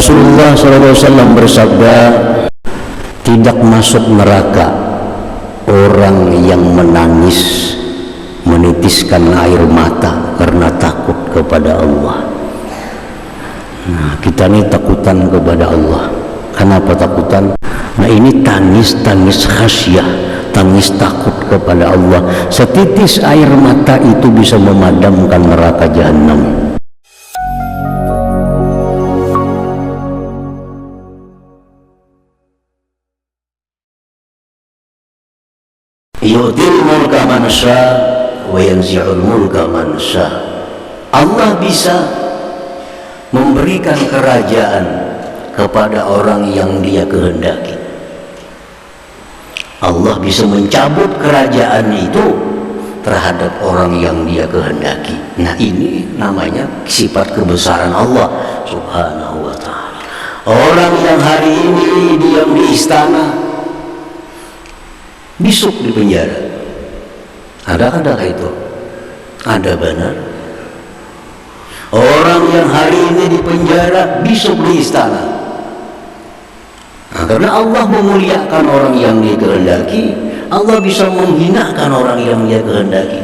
Rasulullah SAW bersabda, tidak masuk neraka orang yang menangis, menitiskan air mata karena takut kepada Allah. Nah, kita ini takutan kepada Allah. Kenapa takutan? Nah, ini tangis khasyah, tangis takut kepada Allah. Setitis air mata itu bisa memadamkan neraka jahanam. Yu'til mulka man sya wa yanzi'ul mulka man sya. Allah bisa memberikan kerajaan kepada orang yang Dia kehendaki. Allah bisa mencabut kerajaan itu terhadap orang yang Dia kehendaki. Nah, ini namanya sifat kebesaran Allah Subhanahu wa ta'ala. Orang yang hari ini diam di istana, besok di penjara. Adakah itu? Ada benar. Orang yang hari ini di penjara, besok di istana. Nah, karena Allah memuliakan orang yang Dia kehendaki, Allah bisa menghinakan orang yang Dia kehendaki.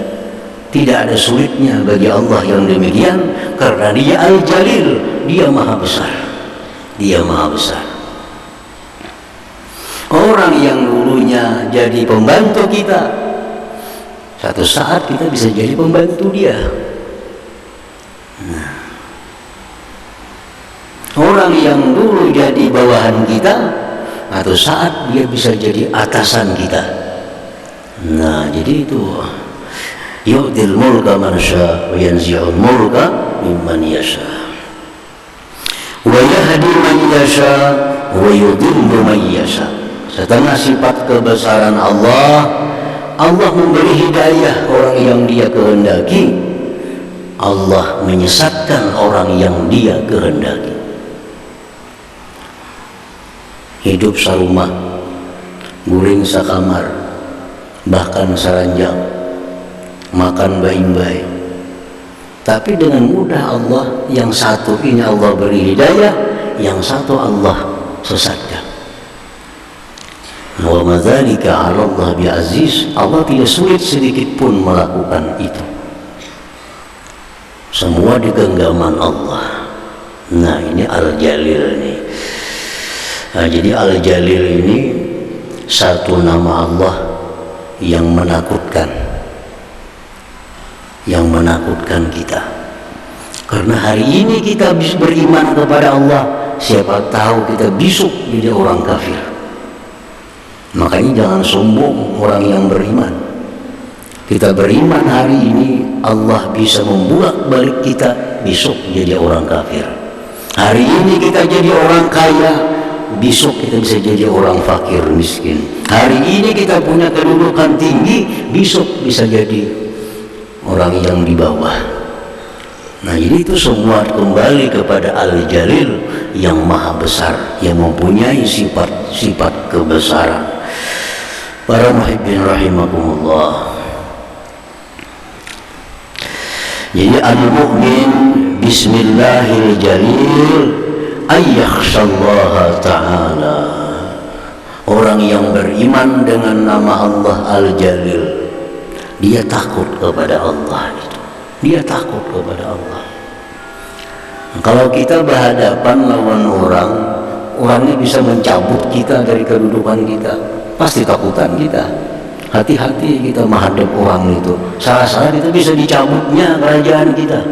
Tidak ada sulitnya bagi Allah yang demikian, karena Dia Al-Jalil, Dia Maha Besar. Dia Maha Besar. Orang yang dulunya jadi pembantu kita, satu saat kita bisa jadi pembantu dia. Nah, orang yang dulu jadi bawahan kita, satu saat dia bisa jadi atasan kita. Nah, jadi itu yu'til mulka man sya wa yanzi'ul mulka mimman yasha wa yahdi man yasha wa yudhillu man yasha. Setengah sifat kebesaran Allah, Allah memberi hidayah orang yang Dia kehendaki, Allah menyesatkan orang yang Dia kehendaki. Hidup sarumah, guring sakamar, bahkan saranjang, makan baik-baik. Tapi dengan mudah Allah, yang satu ini Allah beri hidayah, yang satu Allah sesatkan. Wa madzalika 'ala Allah bi'aziz. Allah tidak sulit sedikit pun melakukan itu. Semua di genggaman Allah. Nah, ini Al-Jalil nih. Nah, jadi Al-Jalil ini satu nama Allah yang menakutkan. Yang menakutkan kita. Karena hari ini kita bisa beriman kepada Allah, siapa tahu kita besok jadi orang kafir. Makanya jangan sombong orang yang beriman. Kita beriman hari ini, Allah bisa membuat balik kita besok jadi orang kafir. Hari ini kita jadi orang kaya, besok kita bisa jadi orang fakir miskin. Hari ini kita punya kedudukan tinggi, besok bisa jadi orang yang di bawah. Nah, jadi itu semua kembali kepada Al-Jalil yang Maha Besar, yang mempunyai sifat-sifat kebesaran. Para muhibbin rahimakumullah. Jadi al-mu'min bismillahil jalil ayyakhshallaha ta'ala. Orang yang beriman dengan nama Allah Al-Jalil, dia takut kepada Allah itu. Dia takut kepada Allah. Kalau kita berhadapan lawan orang, orangnya bisa mencabut kita dari kedudukan kita, pasti takutan kita. Hati-hati kita menghadap orang itu. Salah-salah kita bisa dicabutnya kerajaan kita.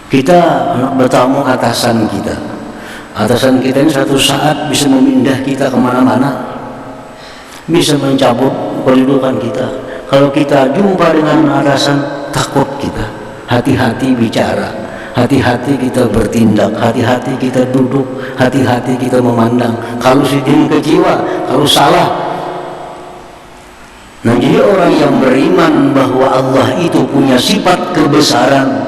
Kita bertamu atasan kita. Atasan kita ini satu saat bisa memindah kita kemana-mana, bisa mencabut kedudukan kita. Kalau kita jumpa dengan atasan, takut kita. Hati-hati bicara, hati-hati kita bertindak, hati-hati kita duduk, hati-hati kita memandang. Kalau sidin kecewa, kalau salah. Nah, jadi orang yang beriman bahwa Allah itu punya sifat kebesaran,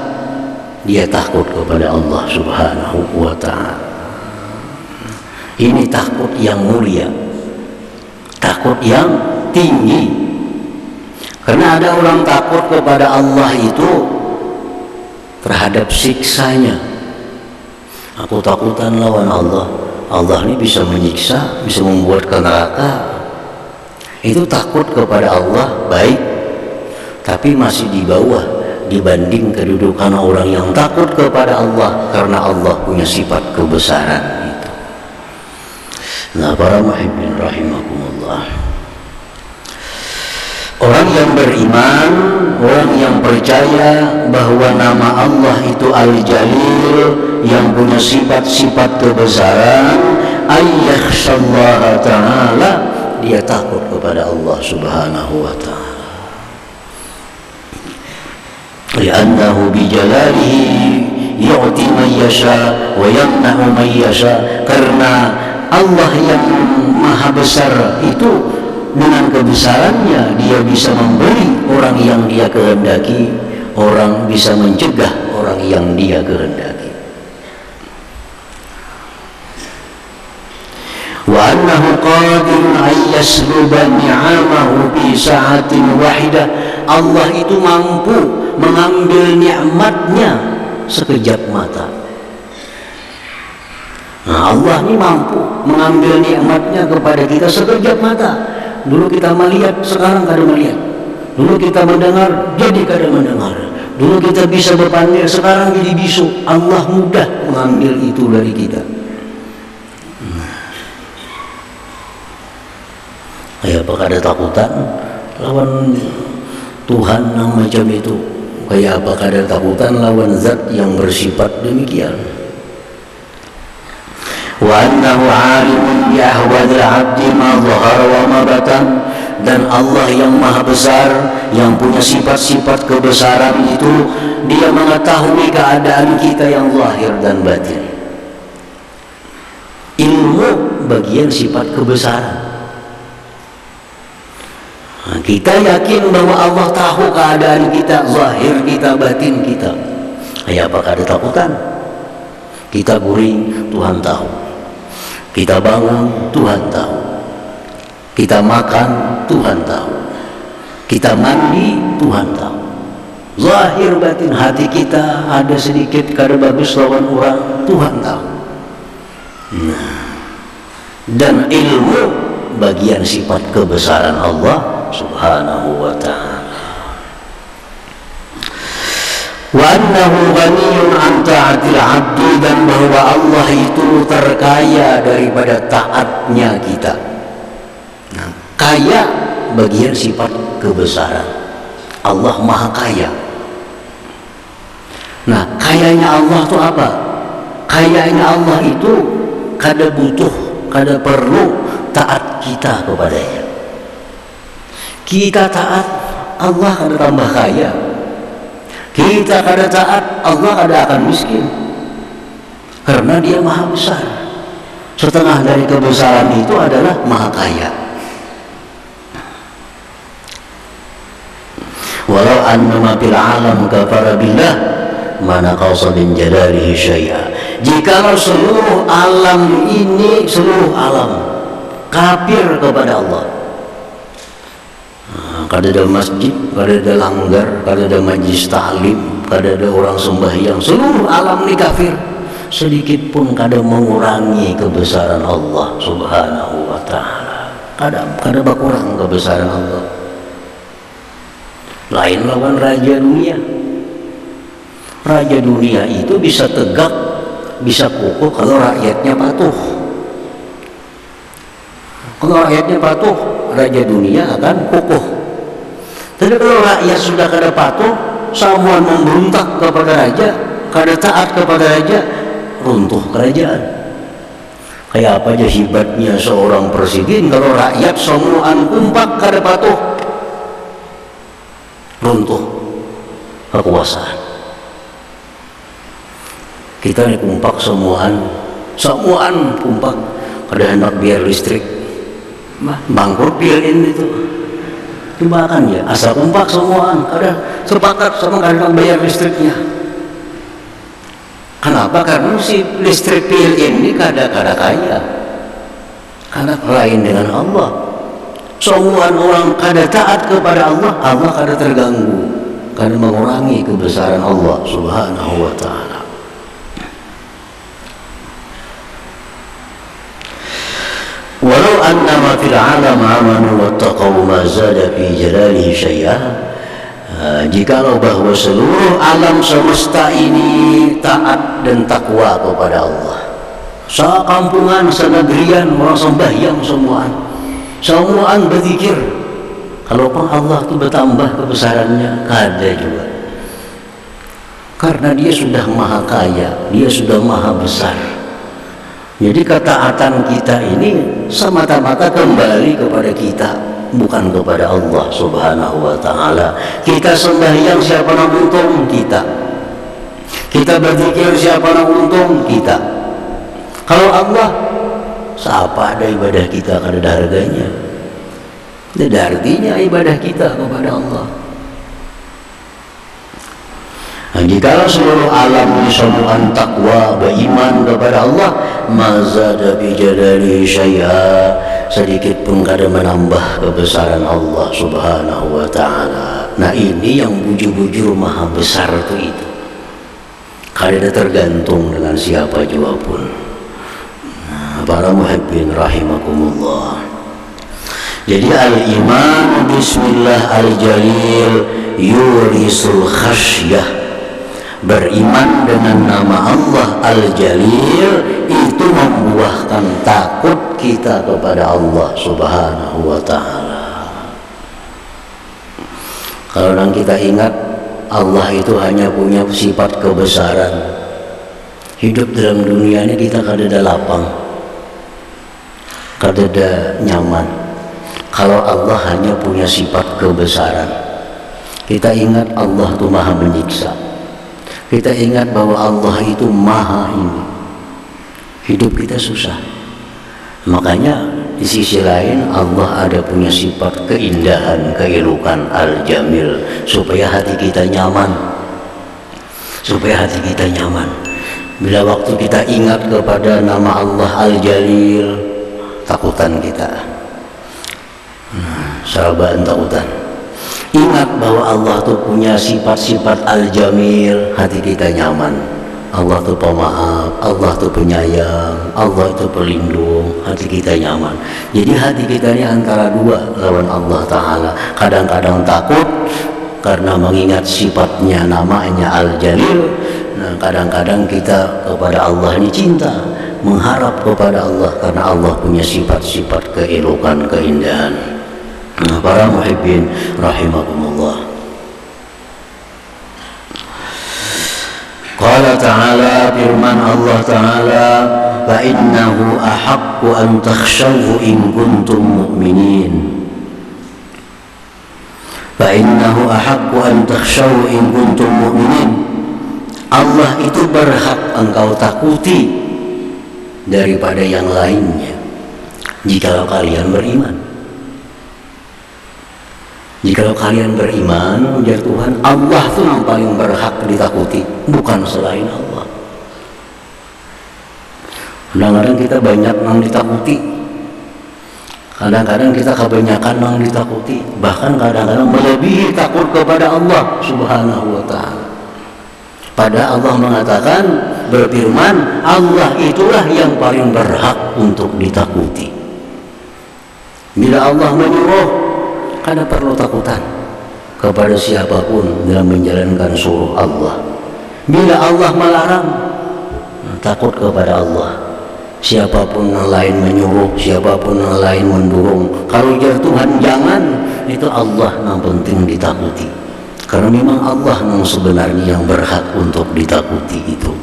dia takut kepada Allah Subhanahu wa ta'ala. Ini takut yang mulia, takut yang tinggi. Karena ada orang takut kepada Allah itu terhadap siksanya. Aku takutan lawan Allah. Allah ini bisa menyiksa, bisa membuat ke neraka. Itu takut kepada Allah baik, tapi masih di bawah dibanding kedudukan orang yang takut kepada Allah karena Allah punya sifat kebesaran itu. Nah, para muhibbin rahimakumullah, orang yang beriman, orang yang percaya bahwa nama Allah itu Al-Jalil, yang punya sifat-sifat kebesaran, ayyakhshallaha ta'ala, dia takut kepada Allah subhanahu wa ta'ala. Li'annahu bijalalihi yu'ti man yasha wa yamna'u man yasha. Karena Allah yang maha besar itu, dengan kebesarannya dia bisa memberi orang yang dia kehendaki, orang bisa mencegah orang yang dia kehendaki. Wa annahu qadirun an yasluba ni'amahu fi sa'atin wahidah. Allah itu mampu mengambil nikmatnya sekejap mata. Nah, Allah ini mampu mengambil nikmatnya kepada kita sekejap mata. Dulu kita melihat, sekarang kada melihat. Dulu kita mendengar, jadi kada mendengar. Dulu kita bisa berpandai, sekarang jadi bisu. Allah mudah mengambil itu dari kita. Kayak apa kada takutan lawan Tuhan yang macam itu? Kayak apa kada takutan lawan zat yang bersifat demikian? Wa annahu 'alimun bi ahwadil 'abdi ma dhahara wa ma batan. Dan Allah yang maha besar, yang punya sifat-sifat kebesaran itu, dia mengetahui keadaan kita yang zahir dan batin. Ilmu bagian sifat kebesaran. Nah, kita yakin bahwa Allah tahu keadaan kita, zahir kita, batin kita. Ya, apa kada takutan? Kita guring, Tuhan tahu. Kita bangun, Tuhan tahu. Kita makan, Tuhan tahu. Kita mandi, Tuhan tahu. Zahir batin hati kita ada sedikit kada bagus lawan orang, Tuhan tahu. Nah, dan ilmu bagian sifat kebesaran Allah subhanahu wa ta'ala. Wa annahu ghaniyun an ta'atil 'abdi. Dan bahwa Allah itu terkaya daripada taatnya kita. Nah, kaya bagian sifat kebesaran. Allah maha kaya. Nah, kayanya Allah itu apa? Kayanya Allah itu kada butuh, kada perlu taat kita kepadanya. Kita taat, Allah kada tambah kaya. Kita kada taat, Allah kada akan miskin. Karena dia maha besar. Setengah dari kebesaran itu adalah maha kaya. Walau annama fil alam kafara billah ma naqasa min jalalihi syai'a. Jikalau seluruh alam ini, seluruh alam kafir kepada Allah, kada ada masjid, kada ada langgar, kada ada majlis ta'lim, kada ada orang sembahyang, seluruh alam ini kafir, sedikit pun kada mengurangi kebesaran Allah subhanahu wa ta'ala. Kada berkurang kebesaran Allah. Lain lawan raja dunia. Raja dunia itu bisa tegak, bisa kokoh kalau rakyatnya patuh. Kalau rakyatnya patuh, raja dunia akan kokoh. Tapi kalau rakyat sudah kada patuh, semua memberontak kepada raja, kada taat kepada raja, runtuh kerajaan. Kayak apa aja hebatnya seorang presiden kalau rakyat semuaan kompak kada patuh, runtuh kekuasaan. Kita ini kompak semuaan kompak, kada hendak biar listrik, bangkrut PLN itu. Cuma kan ya, asal kompak semuaan, kada sepakat sama kada bayar listriknya. Kenapa? Karena si listrik PLN ini kada kaya. Karena lain dengan Allah. Semua orang kada taat kepada Allah, Allah kada terganggu, kada mengurangi kebesaran Allah subhanahu wa ta'ala. walau annama fil alam amanu wattaqau ma zada fi jalalihi syai'a. Jikalau bahwa seluruh alam semesta ini taat dan takwa kepada Allah, sekampungan, senegerian, orang sembahyang semuaan berzikir, kalau Allah itu bertambah kebesarannya, kada juga. Karena dia sudah maha kaya, dia sudah maha besar. Jadi ketaatan kita ini semata-mata kembali kepada kita, bukan kepada Allah subhanahu wa ta'ala. Kita sembahyang, siapa yang untung? Kita berzikir, siapa yang untung? Kita. Kalau Allah, siapa ada ibadah kita, kada ada harganya. Tidak ada artinya ibadah kita kepada Allah. Nah, jika seluruh alam disambungkan takwa, beriman kepada Allah, mazada bi jalalihi syai'a, sedikit pun kada menambah kebesaran Allah subhanahu wa ta'ala. Nah, ini yang bujur-bujur maha besar itu kada tergantung dengan siapa juga pun. Nah, para muhibbin rahimakumullah. Jadi al-iman bismillah al-jalil yurisul khasyah. Beriman dengan nama Allah Al-Jalil itu membuahkan takut kita kepada Allah subhanahu wa ta'ala. Kalau kita ingat Allah itu hanya punya sifat kebesaran, hidup dalam dunia ini kita kada ada lapang, kada ada nyaman. Kalau Allah hanya punya sifat kebesaran, kita ingat Allah itu maha menyiksa, kita ingat bahwa Allah itu maha ini, hidup kita susah. Makanya di sisi lain Allah ada punya sifat keindahan, keelokan al-jamil, supaya hati kita nyaman, bila waktu kita ingat kepada nama Allah al-jalil, takutan kita, sahabat takutan. Ingat bahwa Allah itu punya sifat-sifat al-jamil, hati kita nyaman. Allah itu pemaaf, Allah itu penyayang, Allah itu pelindung, hati kita nyaman. Jadi hati kita ini antara dua lawan Allah Ta'ala. Kadang-kadang takut karena mengingat sifatnya, namanya al-jalil. Nah, kadang-kadang kita kepada Allah ini cinta, mengharap kepada Allah karena Allah punya sifat-sifat keelokan, keindahan. Nah, para muhibbin rahimakumullah. Qala ta'ala, firman Allah Ta'ala, fa innahu ahaqqu an takhshawhu in kuntum mu'minin. Fa innahu ahaqqu an takhshawhu in kuntum mu'minin. Allah itu berhak engkau takuti daripada yang lainnya jikalau kalian beriman. Jikalau kalian beriman, ujar Tuhan, Allah itu yang paling berhak ditakuti, bukan selain Allah. Kadang-kadang kita banyak yang ditakuti, kadang-kadang kita kebanyakan yang ditakuti, bahkan kadang-kadang melebihi takut kepada Allah subhanahu wa ta'ala. Padahal Allah mengatakan, berfirman, Allah itulah yang paling berhak untuk ditakuti. Bila Allah menyuruh, kada perlu takutan kepada siapapun dalam menjalankan suruh Allah. Bila Allah melarang, takut kepada Allah. Siapapun yang lain menyuruh, siapapun yang lain mendorong, kalau jar Tuhan jangan, itu Allah yang penting ditakuti. Karena memang Allah yang sebenarnya yang berhak untuk ditakuti itu.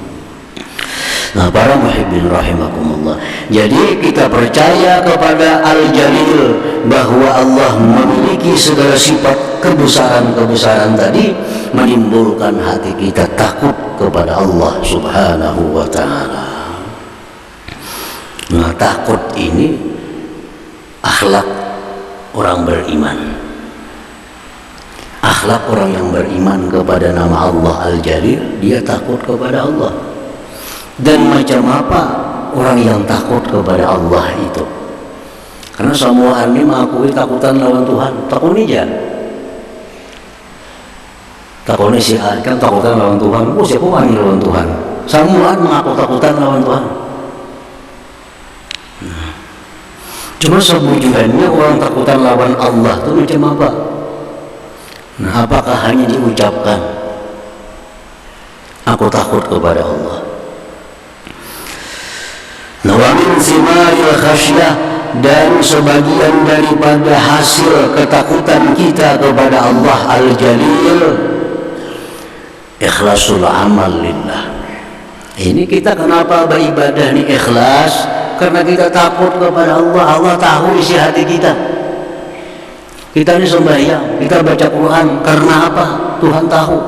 Nah, para muhibbin rahimakumullah. Jadi kita percaya kepada Al-Jalil, bahwa Allah memiliki segala sifat kebesaran-kebesaran tadi, menimbulkan hati kita takut kepada Allah subhanahu wa ta'ala. Nah, takut ini akhlak orang beriman. Akhlak orang yang beriman kepada nama Allah Al-Jalil, dia takut kepada Allah. Dan macam apa orang yang takut kepada Allah itu? Karena semua ini mengakui takutan lawan Tuhan. Takut aja. Takut si kan takutan lawan Tuhan. Oh, siapa wani lawan Tuhan? Semua mengaku takutan lawan Tuhan. Cuma sebujukannya orang takutan lawan Allah itu macam apa? Nah, apakah hanya diucapkan aku takut kepada Allah? Nah, wa min simaril khasyah, dan sebagian daripada hasil ketakutan kita kepada Allah Al-Jalil, ikhlasul amal lillah. Ini kita kenapa beribadah ini ikhlas? Karena kita takut kepada Allah. Allah tahu isi hati kita. Kita ini sembahyang, kita baca Quran karena apa? Tuhan tahu.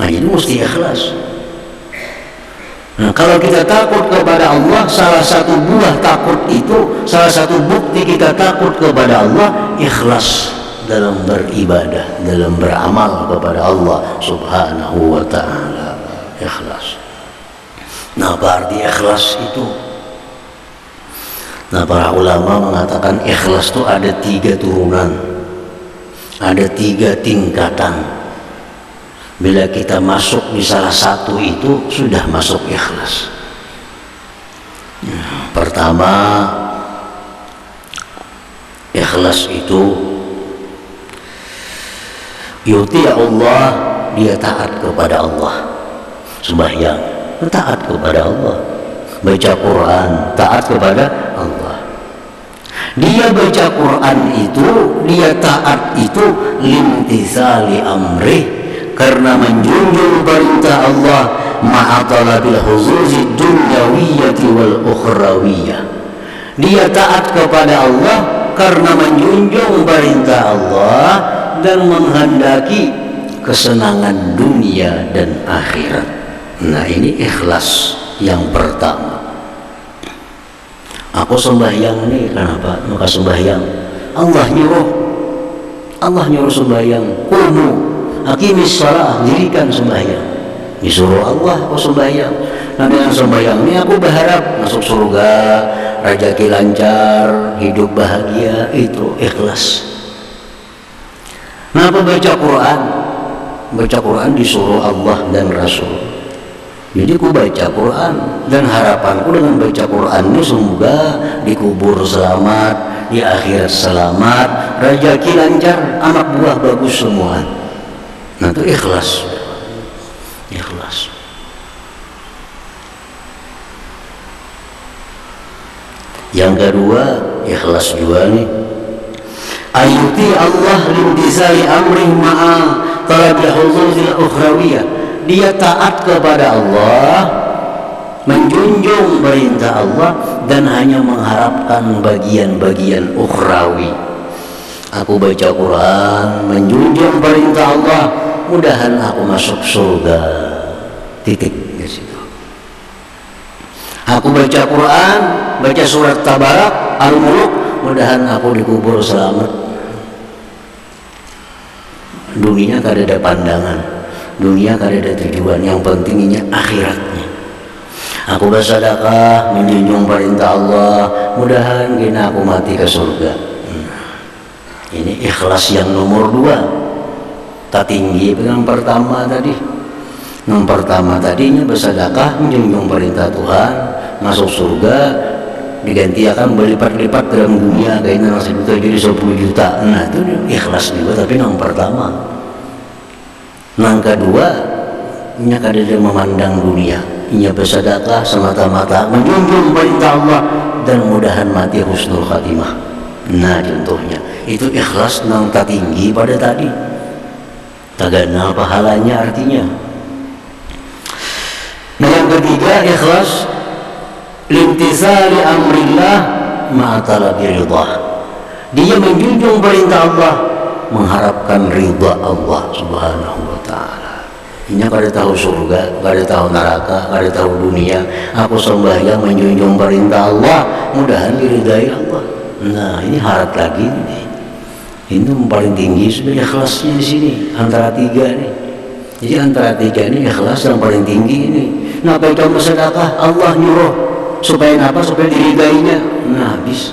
Nah, ini mesti ikhlas. Nah, kalau kita takut kepada Allah, salah satu buah takut itu, salah satu bukti kita takut kepada Allah, ikhlas dalam beribadah, dalam beramal kepada Allah Subhanahu wa ta'ala. Ikhlas. Nah, apa arti ikhlas itu? Nah, para ulama mengatakan ikhlas itu ada 3 turunan, ada 3 tingkatan. Bila kita masuk di salah satu itu, sudah masuk ikhlas. Pertama, ikhlas itu yuti Allah, dia taat kepada Allah. Sembahyang, taat kepada Allah. Baca Quran, taat kepada Allah. Dia baca Quran itu, dia taat itu limtisali amrih, karena menjunjung perintah Allah, ma'atalabil huzuzi dunyawiyyati wal ukhrawiyyah. Dia taat kepada Allah karena menjunjung perintah Allah dan menghendaki kesenangan dunia dan akhirat. Nah, ini ikhlas yang pertama. Aku sembahyang nih, kenapa? Maka sembahyang Allah nyuruh sembahyang. Qumu aqimis shalah, dirikan sembahyang. Disuruh Allah aku sembahyang. Nah, dengan sembahyang ini aku berharap masuk surga, rezeki lancar, hidup bahagia. Itu ikhlas. Nah, apa baca Quran? Baca Quran disuruh Allah dan Rasul. Jadi aku baca Quran, dan harapanku dengan baca Quran ini semoga dikubur selamat, di akhirat selamat, rezeki lancar, anak buah bagus semua. Nah, itu ikhlas. Ikhlas. Yang kedua, ikhlas juga nih. Ayuti Allah limtisali amrih ma'a talabil huzuzil ukhrawiyah. Dia taat kepada Allah, menjunjung perintah Allah, dan hanya mengharapkan bagian-bagian ukhrawi. Aku baca Quran, menjunjung perintah Allah, mudahan aku masuk surga. Titik di situ. Aku baca Quran, baca surat Tabarak, Al-Muluk, mudahan aku dikubur selamat. Dunia kada ada pandangan, dunia kada ada tujuan, yang pentingnya akhiratnya. Aku bersedekah, menjunjung perintah Allah, mudahan kena aku mati ke surga. Ini ikhlas yang nomor 2. Tak tinggi yang pertama tadi. Yang pertama tadinya bersedekah, menjunjung perintah Tuhan, masuk surga, diganti akan berlipat-lipat dalam dunia, kayaknya nasi juta jadi 10 juta. Nah, itu ikhlas juga, tapi yang pertama. Yang kedua, nya kada dia memandang dunia, nya bersedekah semata-mata menjunjung perintah Allah, dan mudahan mati husnul khatimah. Nah, contohnya itu ikhlas yang tertinggi pada tadi. Tak kenal pahalanya artinya. Nah, yang ketiga, ikhlas limtisali amrillah ma'atalabi ridha. Dia menjunjung perintah Allah, mengharapkan ridha Allah Subhanahu wa ta'ala. Ini kada tahu surga, kada tahu neraka, kada tahu dunia. Aku sembahyang menjunjung perintah Allah, mudahan diridai Allah. Nah, ini harap lagi nih. Ini paling tinggi sebenarnya ikhlasnya di sini, antara 3 nih. Jadi antara 3 ini ikhlas yang paling tinggi ini. Nah, baca bersedekah, Allah nyuruh supaya apa? Supaya diridainya. Nah, habis.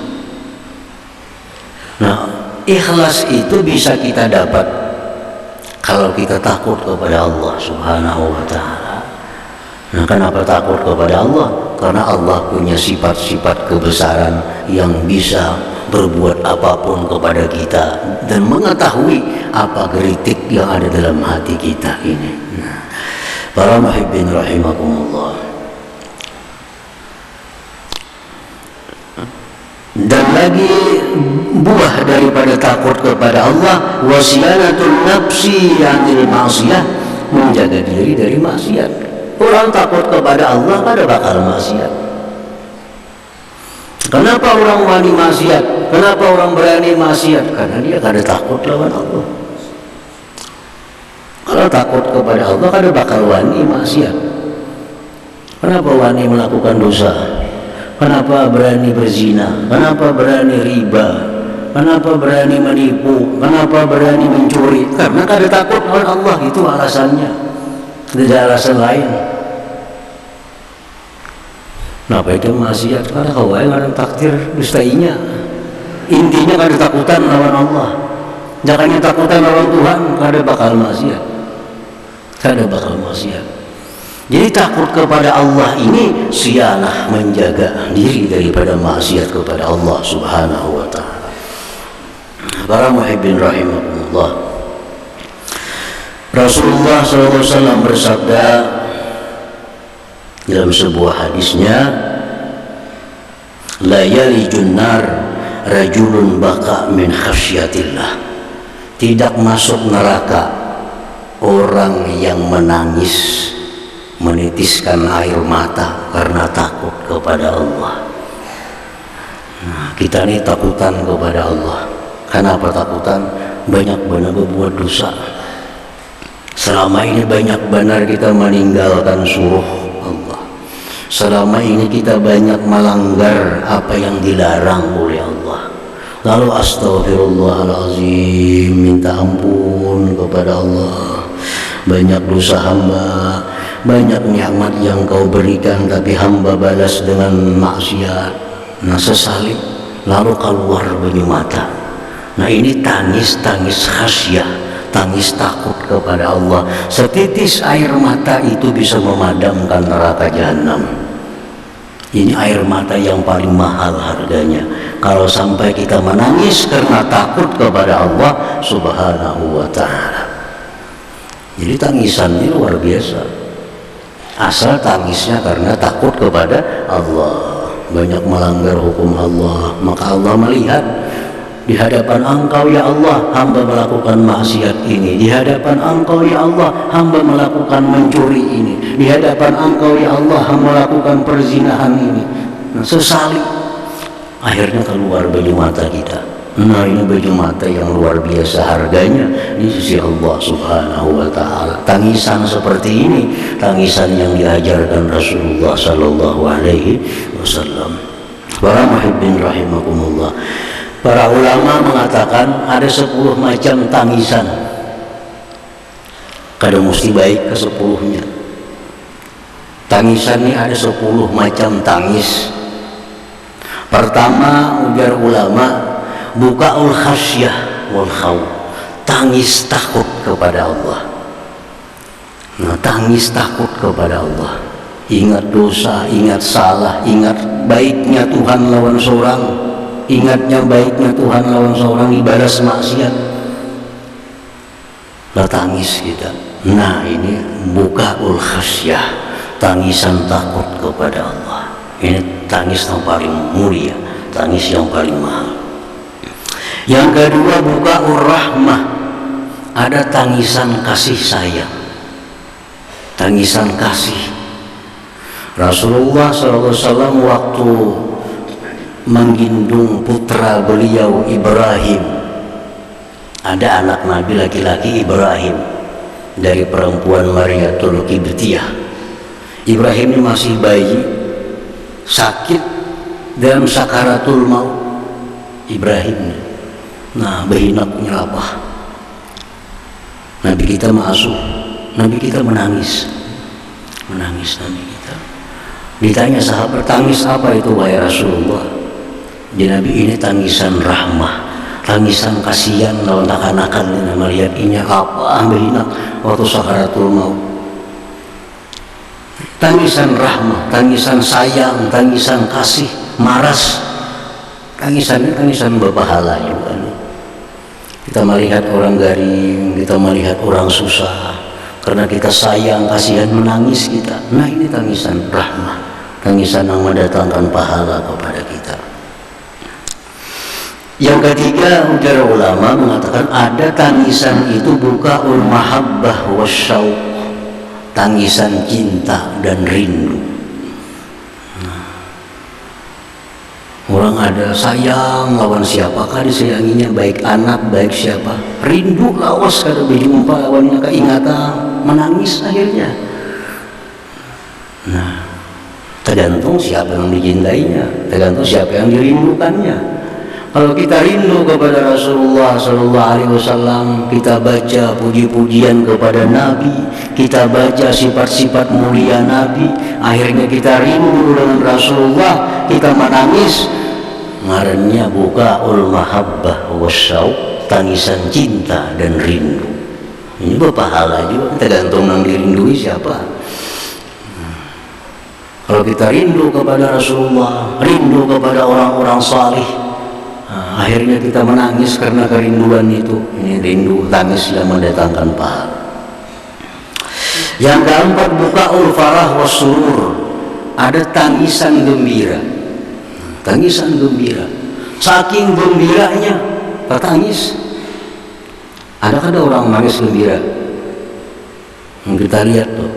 Nah, ikhlas itu bisa kita dapat kalau kita takut kepada Allah Subhanahu wa ta'ala. Nah, kenapa takut kepada Allah? Karena Allah punya sifat-sifat kebesaran yang bisa berbuat apapun kepada kita dan mengetahui apa geritik yang ada dalam hati kita ini. Nah, para muhibbin rahimakumullah. Dan lagi buah daripada takut kepada Allah, wasyanatul nafsi anil ma'siyah, menjaga diri dari maksiat. Orang takut kepada Allah kada bakal maksiat. Kenapa orang wani maksiat? Kenapa orang berani maksiat? Karena dia kada takut lawan Allah. Kalau takut kepada Allah kada bakal wani maksiat. Kenapa wani melakukan dosa? Kenapa berani berzina? Kenapa berani riba? Kenapa berani menipu? Kenapa berani mencuri? Karena kada takut lawan Allah, itu alasannya. Tidak alasan lain. Kenapa itu maksiat? Karena kau yang takdir dustainya. Intinya kada takutan lawan Allah. Jangan takutan lawan Tuhan, kada bakal maksiat. Kada bakal maksiat. Jadi takut kepada Allah ini sianah menjaga diri daripada maksiat kepada Allah Subhanahu wa ta'ala. Para muhibbin rahimahullah, Rasulullah SAW bersabda dalam sebuah hadisnya, la yalijun nar rajulun baka min khasyatillah, tidak masuk neraka orang yang menangis, menitiskan air mata karena takut kepada Allah. Nah, kita ini takutan kepada Allah. Kenapa takutan? Banyak benar berbuat dosa. Selama ini banyak benar kita meninggalkan suruh Allah. Selama ini kita banyak melanggar apa yang dilarang oleh Allah. Lalu astaghfirullahalazim, minta ampun kepada Allah. Banyak dosa hamba, banyak nikmat yang kau berikan tapi hamba balas dengan maksiat. Nah, sesali lalu keluar banyu mata. Nah, ini tangis khasyah, tangis takut kepada Allah. Setitis air mata itu bisa memadamkan neraka jahanam. Ini air mata yang paling mahal harganya. Kalau sampai kita menangis karena takut kepada Allah Subhanahu wa ta'ala. Jadi tangisan ini luar biasa. Asal tangisnya karena takut kepada Allah, banyak melanggar hukum Allah, maka Allah melihat di hadapan Engkau ya Allah hamba melakukan maksiat ini, di hadapan Engkau ya Allah hamba melakukan mencuri ini, di hadapan Engkau ya Allah hamba melakukan perzinahan ini. Nah, sesali akhirnya keluar baju mata kita. Nah, ini baju mata yang luar biasa harganya di sisi Allah Subhanahu wa ta'ala. Tangisan seperti ini, tangisan yang diajarkan Rasulullah sallallahu alaihi wasallam. Para muhibbin rahimakumullah, para ulama mengatakan ada 10 macam tangisan. Kada mesti baik ke 10-nya. Tangisan ini ada 10 macam tangis. Pertama, ujar ulama, bukaul khasyah wal khawf, tangis takut kepada Allah. Nah, tangis takut kepada Allah, ingat dosa, ingat salah, ingat baiknya Tuhan lawan seorang, ingatnya baiknya Tuhan lawan seorang, dibalas maksiat, lah tangis kita. Nah, ini bukaul khasyah, tangisan takut kepada Allah. Ini tangis yang paling mulia, tangis yang paling mahal. Yang kedua, bukaur rahmah, ada tangisan kasih sayang, tangisan kasih. Rasulullah SAW waktu menggendong putra beliau Ibrahim, ada anak Nabi laki-laki Ibrahim dari perempuan Mariatul Qibtiyah. Ibrahim ini masih bayi, sakit dalam sakaratul maut. Ibrahim, nah, behinak nyelapah. Nabi kita mengasuh, Nabi kita menangis Nabi kita. Ditanya sahabat, tangis apa itu wahai Rasulullah? Di Nabi ini tangisan rahmah, tangisan kasihan lawan anak-anak ini melihat inya apa behinak waktu sakaratul maut. tangisan rahmah, tangisan sayang, tangisan kasih, maras. Tangisannya tangisan berpahala juga nih. Kita melihat orang garing, kita melihat orang susah, karena kita sayang, kasihan, menangis kita. Nah, ini tangisan rahmah, tangisan yang mendatangkan pahala kepada kita. Yang ketiga, para ulama mengatakan ada tangisan itu bukaul mahabbah wasyauq, tangisan cinta dan rindu. Orang ada sayang lawan siapakah disayanginya, baik anak baik siapa, rindu lawas kada berjumpa lawannya, keingatan, menangis akhirnya. Nah, tergantung siapa yang dicintainya, tergantung siapa yang dirindukannya. Kalau kita rindu kepada Rasulullah Sallallahu Alaihi Wasallam, kita baca puji-pujian kepada Nabi, kita baca sifat-sifat mulia Nabi, akhirnya kita rindu dengan Rasulullah, kita menangis. Ngarannya bukaul mahabbah wasyauq, tangisan cinta dan rindu. Ini berpahala juga, tergantung yang dirindui siapa. Kalau kita rindu kepada Rasulullah, rindu kepada orang-orang salih, akhirnya kita menangis karena kerinduan itu. Ini rindu, tangis yang mendatangkan pahala. Yang keempat, bukaul farah wasurur, ada tangisan gembira. Tangisan gembira, saking gembiranya tertangis. Ada orang nangis gembira? Kita lihat tuh,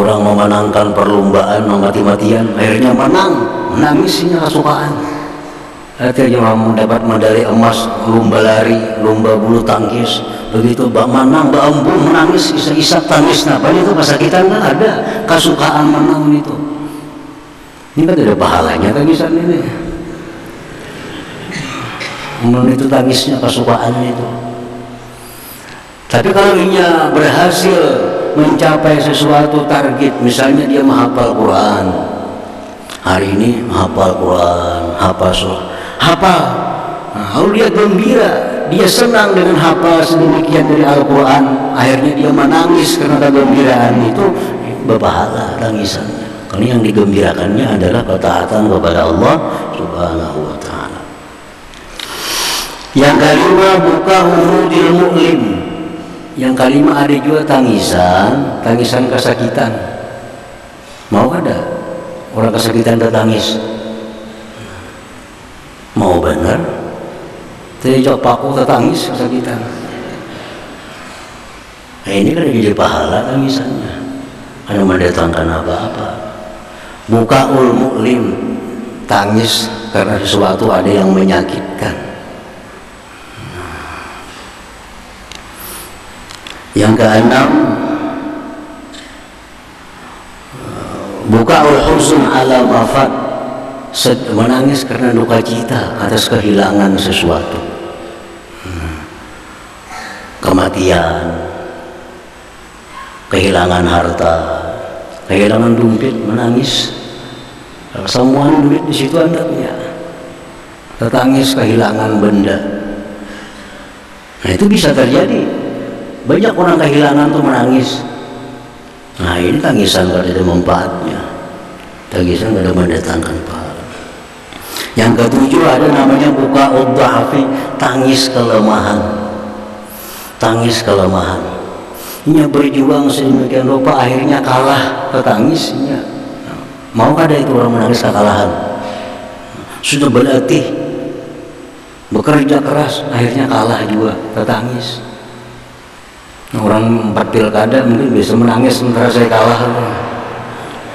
orang memenangkan perlombaan mati-matian, akhirnya menang, menangisnya kesukaan. Ada orang mendapat medali emas lomba lari, lomba bulu tangkis, begitu menang, embung, menangis, isak-isak tangis. Nah, itu kesakitan kan ada, kesukaan menang itu. Ini kan ada pahalanya tangisan ini. Itu tangisnya, kesukaannya itu. Tapi kalau dia berhasil mencapai sesuatu target, misalnya dia menghafal Quran, hari ini menghafal Quran, hafal surah, hafal. Nah, lalu dia gembira, dia senang dengan hafal sedemikian dari Al-Quran, akhirnya dia menangis karena kegembiraan itu, berpahala tangisannya. Karena yang digembirakannya adalah ketaatan kepada Allah Subhanahu wa ta'ala. Yang kelima, buka hurudil mu'lim. Yang kelima ada juga tangisan, tangisan kesakitan. Mau ada orang kesakitan tertangis? Mau benar? Tidak paku tertangis kesakitan. Nah, ini kan jadi pahala tangisannya, karena mendatangkan apa-apa. Bukaul mu'lim, tangis karena sesuatu ada yang menyakitkan. Yang keenam, bukaul huzn ala mafat, menangis karena duka cita atas kehilangan sesuatu, kematian, kehilangan harta, kehilangan dompet, menangis. Semua duit di situ Anda punya, tertangis kehilangan benda. Nah, itu bisa terjadi. Banyak orang kehilangan tuh menangis. Nah, ini tangisan gak ada manfaatnya, tangisan gak ada mendatangkan pahala. Yang ketujuh ada namanya bukaul dha'fi, tangis kelemahan. Tangis kelemahan. Nya berjuang sedemikian rupa akhirnya kalah, tertangisnya. Mau ada itu orang menangis kekalahan? Sudah berlatih, bekerja keras, akhirnya kalah juga, tertangis. Orang 4 pilkada mungkin bisa menangis sementara saya kalah.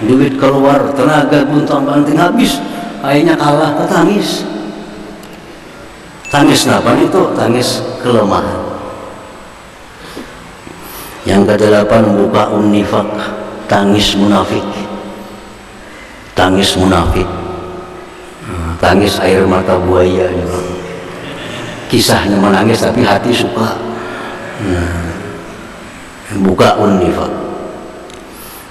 Duit keluar, tenaga pun banting habis, akhirnya kalah, tertangis. Tangis apa itu? Tangis kelemahan. Yang ke-8, bukaun nifaq, tangis munafik. Tangis munafik, tangis air mata buaya juga. Kisahnya menangis tapi hati suka. Bukaun nifaq.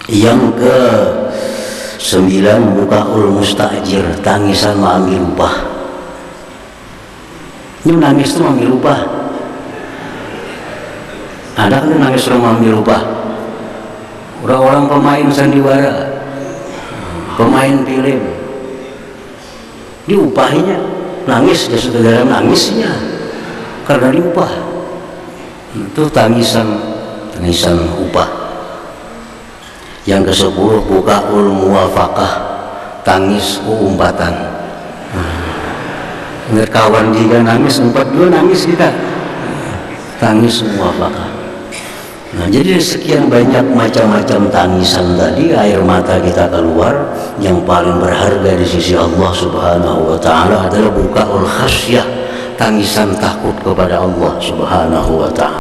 Yang ke-9, bukaul mustajir, tangisan mengambil upah. Ini menangis itu mengambil upah. Ada kan nangis orang mengambil upah? orang-orang pemain sandiwara, pemain film, diupahinya nangis, dia saudara nangisnya karena diupah. Itu tangisan upah. Yang ke-10 bukaul muwafaqah, tangis umpatan. Ingat kawan jika nangis, empat dua nangis kita, tangis muwafaqah. Nah, jadi sekian banyak macam-macam tangisan tadi, air mata kita keluar. Yang paling berharga di sisi Allah Subhanahu wa Ta'ala adalah bukaul khasyah, tangisan takut kepada Allah Subhanahu wa Ta'ala.